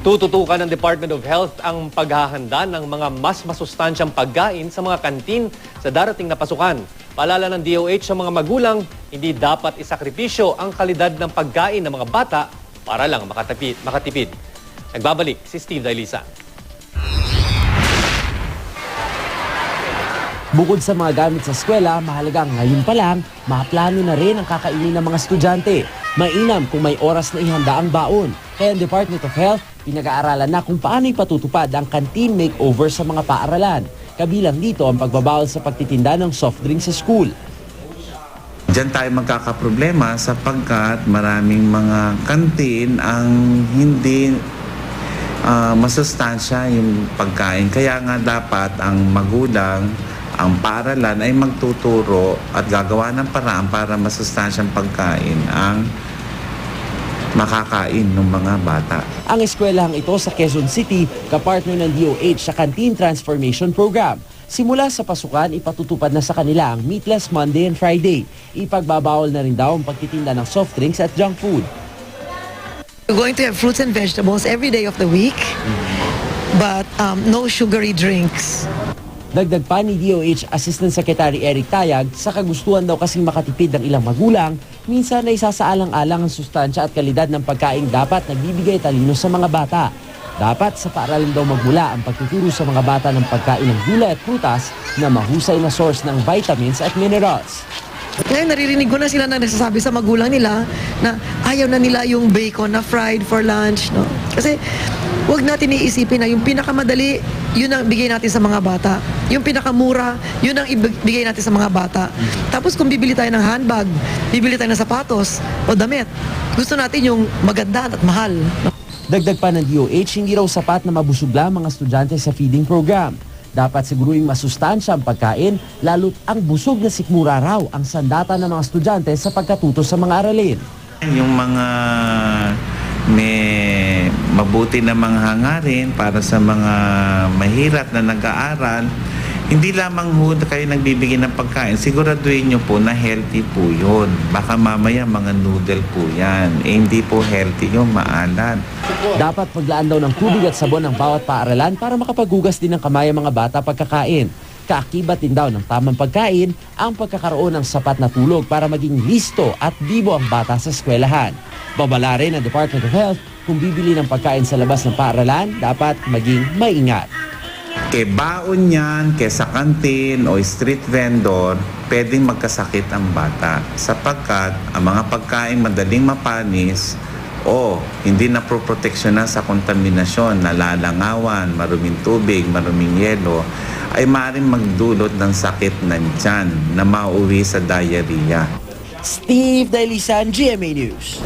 Tututukan ng Department of Health ang paghahanda ng mga mas masustansyang pagkain sa mga kantin sa darating na pasukan. Paalala ng DOH sa mga magulang, hindi dapat isakripisyo ang kalidad ng pagkain ng mga bata para lang makatipid. Nagbabalik si Steve Dailisa. Bukod sa mga gamit sa eskwela, mahalagang ngayon pa lang, maplano na rin ang kakainin ng mga estudyante. Mainam kung may oras na ihanda ang baon. Kaya ang Department of Health, pinag-aaralan na kung paano ipatutupad ang canteen makeover sa mga paaralan. Kabilang dito ang pagbabawal sa pagtitinda ng soft drink sa school. Diyan tayo magkakaproblema sapagkat maraming mga kantin ang hindi masustansya yung pagkain. Kaya nga dapat ang magulang, ang paaralan ay magtuturo at gagawa ng paraan para masustansyang pagkain ang makakain ng mga bata. Ang eskwelahang ito sa Quezon City, kapartner ng DOH sa Canteen Transformation Program. Simula sa pasukan, ipatutupad na sa kanila ang Meatless Monday and Friday. Ipagbabawal na rin daw ang pagtitinda ng soft drinks at junk food. We're going to have fruits and vegetables every day of the week, but no sugary drinks. Dagdag pa ni DOH Assistant Secretary Eric Tayag, sa kagustuhan daw kasing makatipid ng ilang magulang, minsan ay sasaalang-alang ang sustansya at kalidad ng pagkain dapat nagbibigay talino sa mga bata. Dapat sa paaralan daw magmula ang pagtuturo sa mga bata ng pagkain ng gulay at prutas na mahusay na source ng vitamins at minerals. Ngayon naririnig ko na sila na nagsasabi sa magulang nila na ayaw na nila yung bacon na fried for lunch. No? Kasi huwag natin iisipin na yung pinakamadali, yun ang bigay natin sa mga bata. Yung pinakamura, yun ang ibigay natin sa mga bata. Tapos kung bibili tayo ng handbag, bibili tayo ng sapatos o damit, gusto natin yung maganda at mahal. Dagdag pa ng DOH, hindi raw sapat na mabusog lang mga estudyante sa feeding program. Dapat siguruing masustansya ang pagkain, lalo't ang busog na sikmura raw ang sandata ng mga estudyante sa pagkatuto sa mga aralin. Yung mga may mabuti na mga hangarin para sa mga mahirap na nag-aaral, hindi lamang ho kayo nagbibigay ng pagkain, siguraduhin nyo po na healthy po yun. Baka mamaya mga noodle po yan. Hindi po healthy yung maalat. Dapat maglaan daw ng tubig at sabon ang bawat paaralan para makapaghugas din ng kamay ang mga bata pagkakain. Kaakibat din daw ng tamang pagkain ang pagkakaroon ng sapat na tulog para maging listo at bibo ang bata sa eskwelahan. Babala rin ng Department of Health kung bibili ng pagkain sa labas ng paaralan, dapat maging maingat. Kay baon yan, kay sa kantin o street vendor, pwedeng magkasakit ang bata sapagkat ang mga pagkain madaling mapanis o hindi na proproteksyonan sa kontaminasyon, nalalangawan, maruming tubig, maruming yelo, ay maaaring magdulot ng sakit ng tiyan na mauwi sa diarrhea. Steve Dailisa, GMA News.